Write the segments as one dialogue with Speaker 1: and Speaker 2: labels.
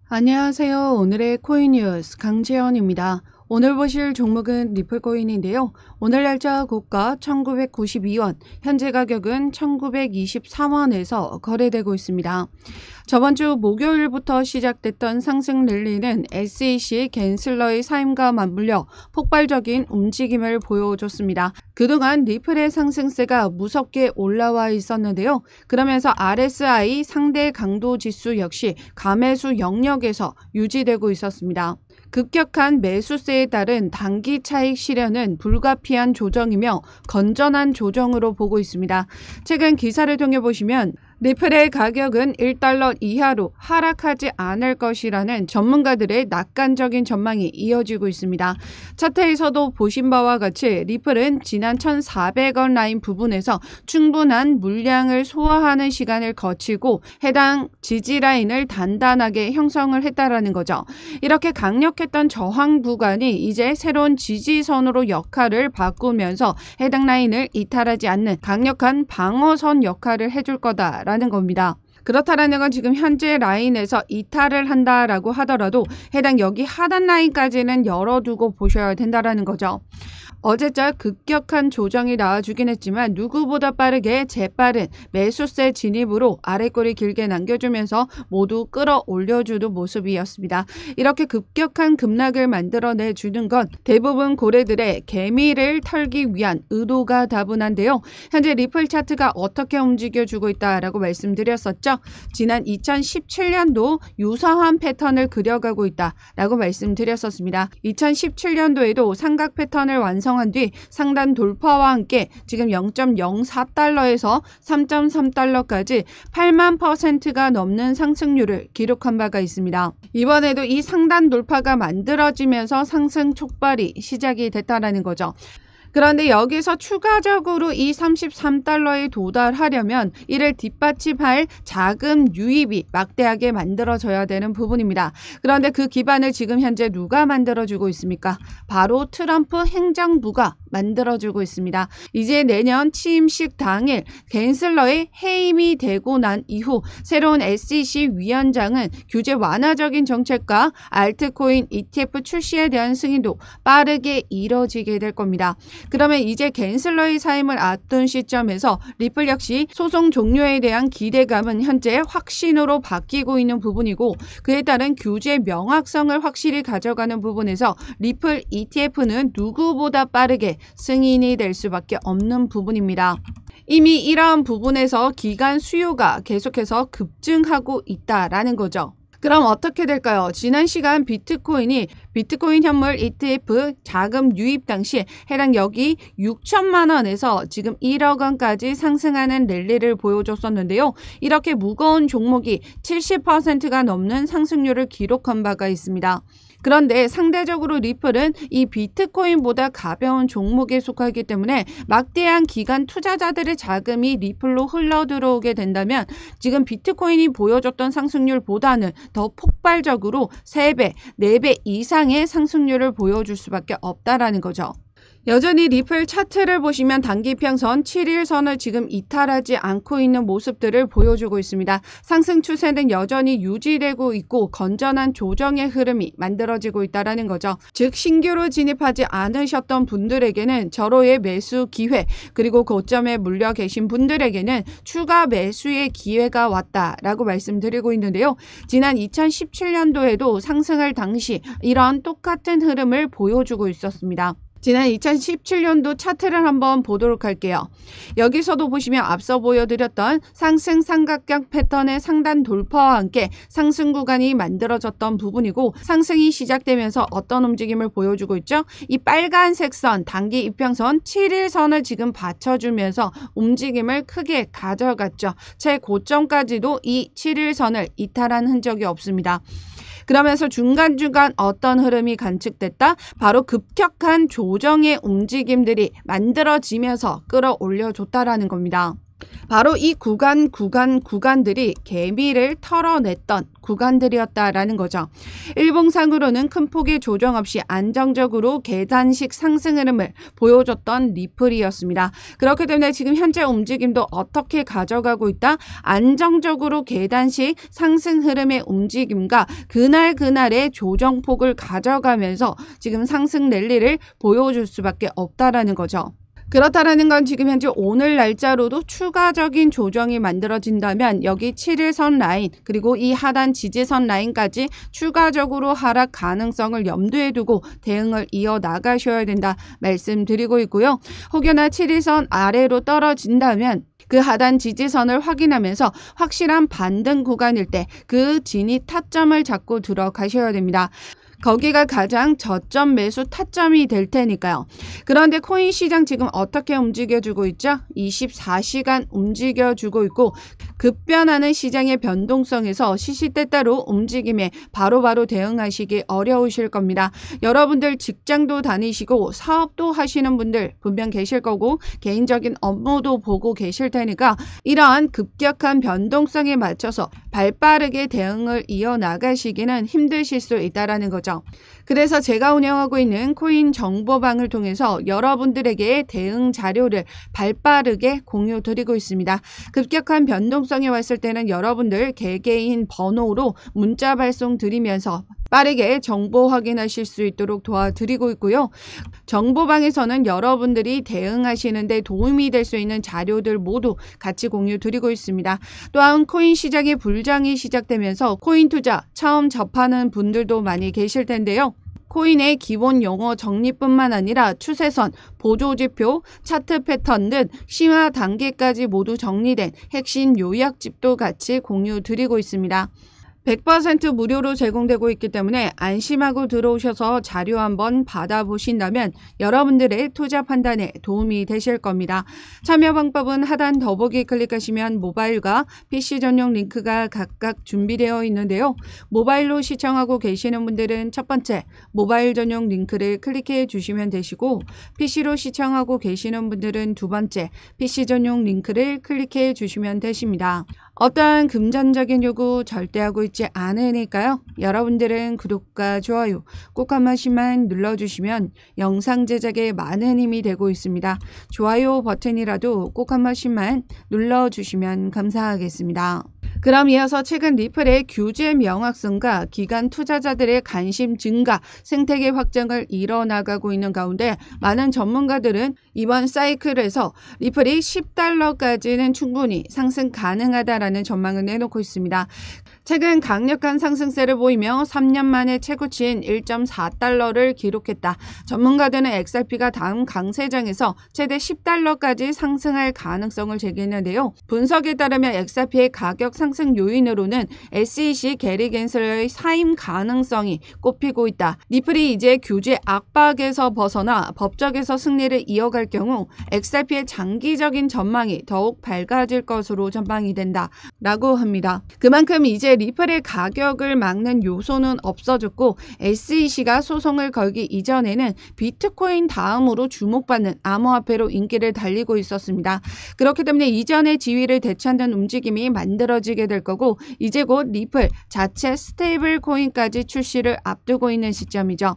Speaker 1: 안녕하세요. 오늘의 코인 뉴스 강재현입니다. 오늘 보실 종목은 리플코인인데요. 오늘 날짜 고가 1992원, 현재 가격은 1923원에서 거래되고 있습니다. 저번 주 목요일부터 시작됐던 상승 랠리는 SEC 갠슬러의 사임과 맞물려 폭발적인 움직임을 보여줬습니다. 그동안 리플의 상승세가 무섭게 올라와 있었는데요. 그러면서 RSI 상대 강도 지수 역시 가매수 영역에서 유지되고 있었습니다. 급격한 매수세에 따른 단기 차익 실현은 불가피한 조정이며 건전한 조정으로 보고 있습니다. 최근 기사를 통해 보시면 리플의 가격은 1달러 이하로 하락하지 않을 것이라는 전문가들의 낙관적인 전망이 이어지고 있습니다. 차트에서도 보신 바와 같이 리플은 지난 1,400원 라인 부분에서 충분한 물량을 소화하는 시간을 거치고 해당 지지 라인을 단단하게 형성을 했다라는 거죠. 이렇게 강력했던 저항 구간이 이제 새로운 지지선으로 역할을 바꾸면서 해당 라인을 이탈하지 않는 강력한 방어선 역할을 해줄 거다라는 겁니다. 그렇다라는 건 지금 현재 라인에서 이탈을 한다라고 하더라도 해당 여기 하단 라인까지는 열어두고 보셔야 된다라는 거죠. 어제자 급격한 조정이 나와주긴 했지만 누구보다 빠르게 재빠른 매수세 진입으로 아래꼬리 길게 남겨주면서 모두 끌어올려주는 모습이었습니다. 이렇게 급격한 급락을 만들어내주는 건 대부분 고래들의 개미를 털기 위한 의도가 다분한데요. 현재 리플 차트가 어떻게 움직여주고 있다라고 말씀드렸었죠. 지난 2017년도 유사한 패턴을 그려가고 있다라고 말씀드렸었습니다. 2017년도에도 삼각 패턴을 완성한 뒤 상단 돌파와 함께 지금 0.04달러에서 3.3달러까지 8만%가 넘는 상승률을 기록한 바가 있습니다. 이번에도 이 상단 돌파가 만들어지면서 상승 촉발이 시작이 됐다라는 거죠. 그런데 여기서 추가적으로 이 33달러에 도달하려면 이를 뒷받침할 자금 유입이 막대하게 만들어져야 되는 부분입니다. 그런데 그 기반을 지금 현재 누가 만들어주고 있습니까? 바로 트럼프 행정부가 만들어주고 있습니다. 이제 내년 취임식 당일 갠슬러의 해임이 되고 난 이후 새로운 SEC 위원장은 규제 완화적인 정책과 알트코인 ETF 출시에 대한 승인도 빠르게 이뤄지게 될 겁니다. 그러면 이제 갠슬러의 사임을 앞둔 시점에서 리플 역시 소송 종료에 대한 기대감은 현재 확신으로 바뀌고 있는 부분이고 그에 따른 규제 명확성을 확실히 가져가는 부분에서 리플 ETF는 누구보다 빠르게 승인이 될 수밖에 없는 부분입니다. 이미 이러한 부분에서 기간 수요가 계속해서 급증하고 있다라는 거죠. 그럼 어떻게 될까요? 지난 시간 비트코인 현물 ETF 자금 유입 당시 해당 여기 6천만 원에서 지금 1억 원까지 상승하는 랠리를 보여줬었는데요. 이렇게 무거운 종목이 70%가 넘는 상승률을 기록한 바가 있습니다. 그런데 상대적으로 리플은 이 비트코인보다 가벼운 종목에 속하기 때문에 막대한 기관 투자자들의 자금이 리플로 흘러들어오게 된다면 지금 비트코인이 보여줬던 상승률보다는 더 폭발적으로 3배, 4배 이상의 상승률을 보여줄 수밖에 없다라는 거죠. 여전히 리플 차트를 보시면 단기평선 7일선을 지금 이탈하지 않고 있는 모습들을 보여주고 있습니다. 상승 추세는 여전히 유지되고 있고 건전한 조정의 흐름이 만들어지고 있다는 거죠. 즉 신규로 진입하지 않으셨던 분들에게는 절호의 매수 기회 그리고 고점에 물려 계신 분들에게는 추가 매수의 기회가 왔다라고 말씀드리고 있는데요. 지난 2017년도에도 상승할 당시 이런 똑같은 흐름을 보여주고 있었습니다. 지난 2017년도 차트를 한번 보도록 할게요. 여기서도 보시면 앞서 보여드렸던 상승 삼각형 패턴의 상단 돌파와 함께 상승 구간이 만들어졌던 부분이고 상승이 시작되면서 어떤 움직임을 보여주고 있죠? 이 빨간색 선, 단기 이평선 7일선을 지금 받쳐주면서 움직임을 크게 가져갔죠. 최고점까지도 이 7일선을 이탈한 흔적이 없습니다. 그러면서 중간중간 어떤 흐름이 관측됐다? 바로 급격한 조정의 움직임들이 만들어지면서 끌어올려줬다라는 겁니다. 바로 이 구간들이 개미를 털어냈던 구간들이었다라는 거죠. 일봉상으로는 큰 폭의 조정 없이 안정적으로 계단식 상승 흐름을 보여줬던 리플이었습니다. 그렇기 때문에 지금 현재 움직임도 어떻게 가져가고 있다? 안정적으로 계단식 상승 흐름의 움직임과 그날의 조정폭을 가져가면서 지금 상승 랠리를 보여줄 수밖에 없다라는 거죠. 그렇다라는 건 지금 현재 오늘 날짜로도 추가적인 조정이 만들어진다면 여기 7일선 라인 그리고 이 하단 지지선 라인까지 추가적으로 하락 가능성을 염두에 두고 대응을 이어나가셔야 된다 말씀드리고 있고요. 혹여나 7일선 아래로 떨어진다면 그 하단 지지선을 확인하면서 확실한 반등 구간일 때 그 진입 타점을 잡고 들어가셔야 됩니다. 거기가 가장 저점 매수 타점이 될 테니까요. 그런데 코인 시장 지금 어떻게 움직여주고 있죠? 24시간 움직여주고 있고 급변하는 시장의 변동성에서 시시때때로 움직임에 바로바로 대응하시기 어려우실 겁니다. 여러분들 직장도 다니시고 사업도 하시는 분들 분명 계실 거고 개인적인 업무도 보고 계실 테니까 이러한 급격한 변동성에 맞춰서 발빠르게 대응을 이어나가시기는 힘드실 수 있다는 거죠. 그래서 제가 운영하고 있는 코인 정보방을 통해서 여러분들에게 대응 자료를 발빠르게 공유 드리고 있습니다. 급격한 변동성이 왔을 때는 여러분들 개개인 번호로 문자 발송 드리면서 빠르게 정보 확인하실 수 있도록 도와드리고 있고요. 정보방에서는 여러분들이 대응하시는 데 도움이 될 수 있는 자료들 모두 같이 공유 드리고 있습니다. 또한 코인 시장의 불장이 시작되면서 코인 투자 처음 접하는 분들도 많이 계실 텐데요. 코인의 기본 용어 정리뿐만 아니라 추세선, 보조지표, 차트 패턴 등 심화 단계까지 모두 정리된 핵심 요약집도 같이 공유 드리고 있습니다. 100% 무료로 제공되고 있기 때문에 안심하고 들어오셔서 자료 한번 받아보신다면 여러분들의 투자 판단에 도움이 되실 겁니다. 참여 방법은 하단 더보기 클릭하시면 모바일과 PC 전용 링크가 각각 준비되어 있는데요. 모바일로 시청하고 계시는 분들은 첫 번째 모바일 전용 링크를 클릭해 주시면 되시고 PC로 시청하고 계시는 분들은 두 번째 PC 전용 링크를 클릭해 주시면 되십니다. 어떠한 금전적인 요구 절대 하고 있지 않으니까요. 여러분들은 구독과 좋아요 꼭 한 번씩만 눌러주시면 영상 제작에 많은 힘이 되고 있습니다. 좋아요 버튼이라도 꼭 한 번씩만 눌러주시면 감사하겠습니다. 그럼 이어서 최근 리플의 규제 명확성과 기관 투자자들의 관심 증가, 생태계 확장을 이뤄나가고 있는 가운데 많은 전문가들은 이번 사이클에서 리플이 $10까지는 충분히 상승 가능하다라는 전망을 내놓고 있습니다. 최근 강력한 상승세를 보이며 3년 만에 최고치인 $1.4를 기록했다. 전문가들은 XRP가 다음 강세장에서 최대 $10까지 상승할 가능성을 제기했는데요. 분석에 따르면 XRP의 가격 상승 요인으로는 SEC 게리 겐슬러의 사임 가능성이 꼽히고 있다. 리플이 이제 규제 압박에서 벗어나 법적에서 승리를 이어갈 경우 XRP의 장기적인 전망이 더욱 밝아질 것으로 전망이 된다 라고 합니다. 그만큼 이제 리플의 가격을 막는 요소는 없어졌고 SEC가 소송을 걸기 이전에는 비트코인 다음으로 주목받는 암호화폐로 인기를 달리고 있었습니다. 그렇기 때문에 이전의 지위를 되찾는 움직임이 만들어지게 될 거고 이제 곧 리플 자체 스테이블 코인까지 출시를 앞두고 있는 시점이죠.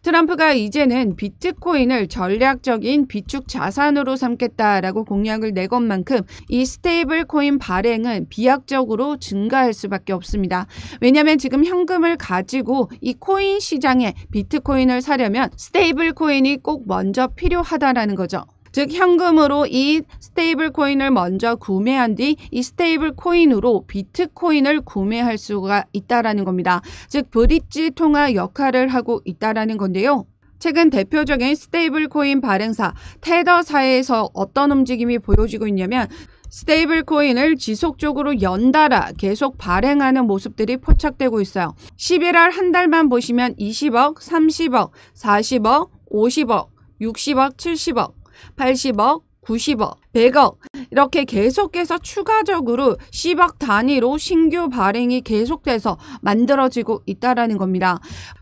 Speaker 1: 트럼프가 이제는 비트코인을 전략적인 비축 자산으로 삼겠다라고 공약을 내건 만큼 이 스테이블 코인 발행은 비약적으로 증가할 수밖에 없습니다. 왜냐하면 지금 현금을 가지고 이 코인 시장에 비트코인을 사려면 스테이블 코인이 꼭 먼저 필요하다라는 거죠. 즉 현금으로 이 스테이블 코인을 먼저 구매한 뒤 이 스테이블 코인으로 비트코인을 구매할 수가 있다라는 겁니다. 즉 브릿지 통화 역할을 하고 있다라는 건데요. 최근 대표적인 스테이블 코인 발행사 테더사에서 어떤 움직임이 보여지고 있냐면 스테이블 코인을 지속적으로 연달아 계속 발행하는 모습들이 포착되고 있어요. 11월 한 달만 보시면 20억, 30억, 40억, 50억, 60억, 70억, 80억, 90억, 100억 이렇게 계속해서 추가적으로 10억 단위로 신규 발행이 계속돼서 만들어지고 있다라는 겁니다.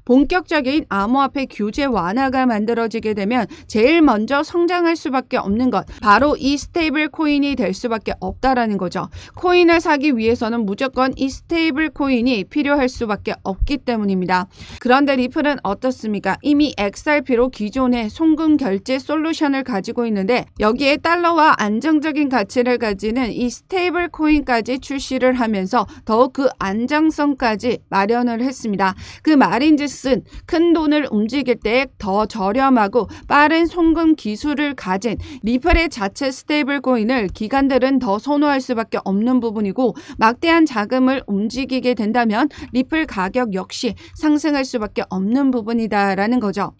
Speaker 1: 본격적인 암호화폐 규제 완화가 만들어지게 되면 제일 먼저 성장할 수밖에 없는 것, 바로 이 스테이블 코인이 될 수밖에 없다라는 거죠. 코인을 사기 위해서는 무조건 이 스테이블 코인이 필요할 수밖에 없기 때문입니다. 그런데 리플은 어떻습니까? 이미 XRP로 기존의 송금 결제 솔루션을 가지고 있는데 여기에 달러와 안정적인 가치를 가지는 이 스테이블 코인까지 출시를 하면서 더욱 그 안정성까지 마련을 했습니다. 그 말인즉슨 큰 돈을 움직일 때 더 저렴하고 빠른 송금 기술을 가진 리플의 자체 스테이블 코인을 기관들은 더 선호할 수밖에 없는 부분이고, 막대한 자금을 움직이게 된다면 리플 가격 역시 상승할 수밖에 없는 부분이다라는 거죠.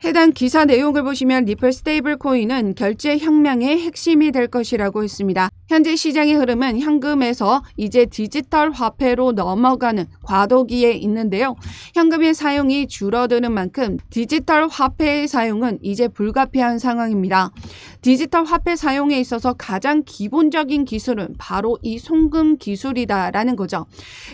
Speaker 1: 해당 기사 내용을 보시면 리플 스테이블 코인은 결제 혁명의 핵심이 될 것이라고 했습니다. 현재 시장의 흐름은 현금에서 이제 디지털 화폐로 넘어가는 과도기에 있는데요. 현금의 사용이 줄어드는 만큼 디지털 화폐의 사용은 이제 불가피한 상황입니다. 디지털 화폐 사용에 있어서 가장 기본적인 기술은 바로 이 송금 기술이다라는 거죠.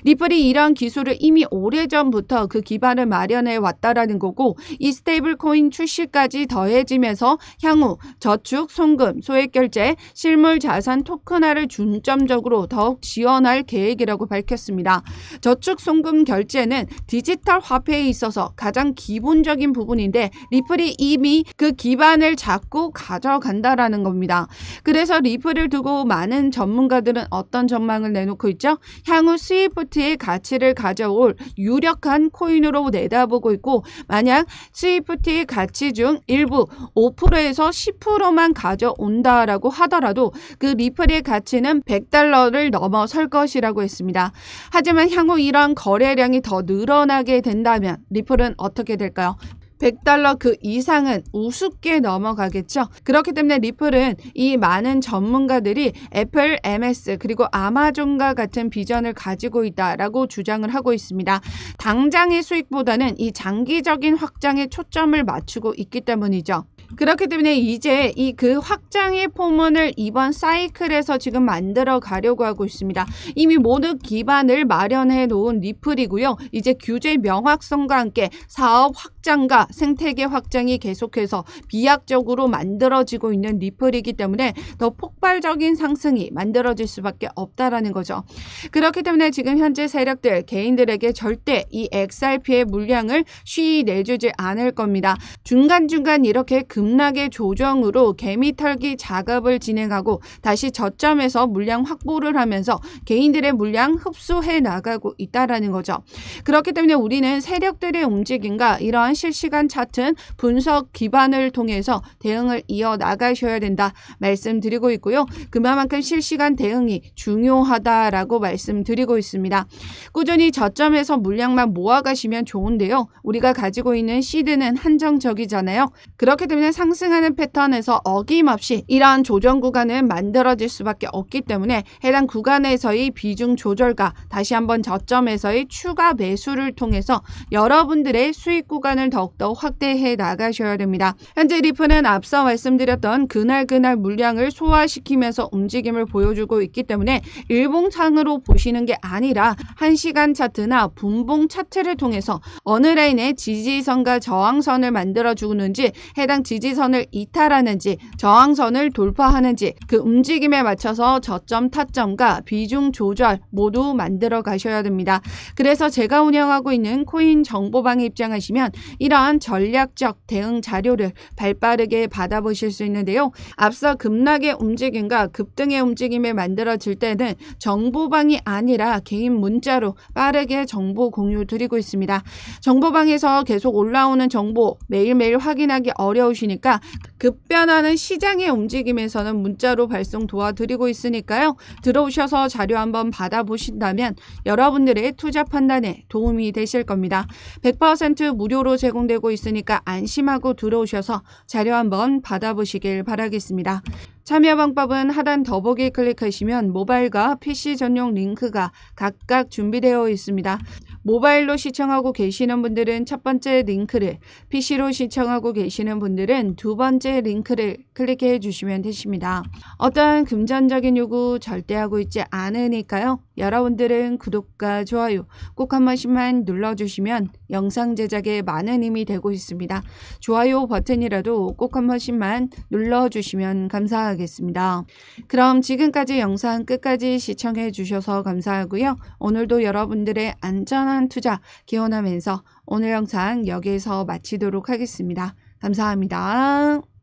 Speaker 1: 리플이 이러한 기술을 이미 오래전부터 그 기반을 마련해 왔다라는 거고, 이 스테이블 코인 출시까지 더해지면서 향후 저축, 송금, 소액결제, 실물 자산 토큰화를 중점적으로 더욱 지원할 계획이라고 밝혔습니다. 저축, 송금, 결제는 디지털 화폐에 있어서 가장 기본적인 부분인데 리플이 이미 그 기반을 잡고 가져간다라는 겁니다. 그래서 리플을 두고 많은 전문가들은 어떤 전망을 내놓고 있죠? 향후 스위프트의 가치를 가져올 유력한 코인으로 내다보고 있고, 만약 스위프트의 가치 중 일부 5%에서 10%만 가져온다라고 하더라도 그 리플의 가치는 $100를 넘어설 것이라고 했습니다. 하지만 향후 이러한 거래량이 더 늘어나게 된다면 리플은 어떻게 될까요? $100 그 이상은 우습게 넘어가겠죠. 그렇기 때문에 리플은 이 많은 전문가들이 애플, MS 그리고 아마존과 같은 비전을 가지고 있다라고 주장을 하고 있습니다. 당장의 수익보다는 이 장기적인 확장에 초점을 맞추고 있기 때문이죠. 그렇기 때문에 이제 이 그 확장의 포문을 이번 사이클에서 지금 만들어 가려고 하고 있습니다. 이미 모든 기반을 마련해 놓은 리플이고요. 이제 규제 명확성과 함께 사업 확장과 생태계 확장이 계속해서 비약적으로 만들어지고 있는 리플이기 때문에 더 폭발적인 상승이 만들어질 수밖에 없다라는 거죠. 그렇기 때문에 지금 현재 세력들, 개인들에게 절대 이 XRP의 물량을 쉬이 내주지 않을 겁니다. 중간중간 이렇게 급락의 조정으로 개미털기 작업을 진행하고 다시 저점에서 물량 확보를 하면서 개인들의 물량 흡수해 나가고 있다라는 거죠. 그렇기 때문에 우리는 세력들의 움직임과 이러한 실시간 차트 분석 기반을 통해서 대응을 이어나가셔야 된다 말씀드리고 있고요. 그만큼 실시간 대응이 중요하다라고 말씀드리고 있습니다. 꾸준히 저점에서 물량만 모아가시면 좋은데요. 우리가 가지고 있는 시드는 한정적이잖아요. 그렇기 때문에 상승하는 패턴에서 어김없이 이러한 조정 구간은 만들어질 수밖에 없기 때문에 해당 구간에서의 비중 조절과 다시 한번 저점에서의 추가 매수를 통해서 여러분들의 수익 구간을 더욱더 확대해 나가셔야 됩니다. 현재 리플은 앞서 말씀드렸던 그날 물량을 소화시키면서 움직임을 보여주고 있기 때문에 일봉상으로 보시는 게 아니라 1시간 차트나 분봉 차트를 통해서 어느 라인에 지지선과 저항선을 만들어주는지, 해당 지지선을 이탈하는지 저항선을 돌파하는지 그 움직임에 맞춰서 저점 타점과 비중 조절 모두 만들어 가셔야 됩니다. 그래서 제가 운영하고 있는 코인 정보방에 입장하시면 이러한 전략적 대응 자료를 발빠르게 받아보실 수 있는데요. 앞서 급락의 움직임과 급등의 움직임을 만들어질 때는 정보방이 아니라 개인 문자로 빠르게 정보 공유 드리고 있습니다. 정보방에서 계속 올라오는 정보 매일매일 확인하기 어려우시니까 급변하는 시장의 움직임에서는 문자로 발송 도와드리고 있으니까요. 들어오셔서 자료 한번 받아보신다면 여러분들의 투자 판단에 도움이 되실 겁니다. 100% 무료로 제공되고 있으니까 안심하고 들어오셔서 자료 한번 받아보시길 바라겠습니다. 참여 방법은 하단 더보기 클릭하시면 모바일과 PC 전용 링크가 각각 준비되어 있습니다. 모바일로 시청하고 계시는 분들은 첫 번째 링크를, PC로 시청하고 계시는 분들은 두 번째 링크를 클릭해 주시면 되십니다. 어떠한 금전적인 요구 절대 하고 있지 않으니까요. 여러분들은 구독과 좋아요 꼭 한 번씩만 눌러주시면 영상 제작에 많은 힘이 되고 있습니다. 좋아요 버튼이라도 꼭 한 번씩만 눌러주시면 감사하겠습니다. 그럼 지금까지 영상 끝까지 시청해 주셔서 감사하고요. 오늘도 여러분들의 안전한 투자 기원하면서 오늘 영상 여기에서 마치도록 하겠습니다. 감사합니다.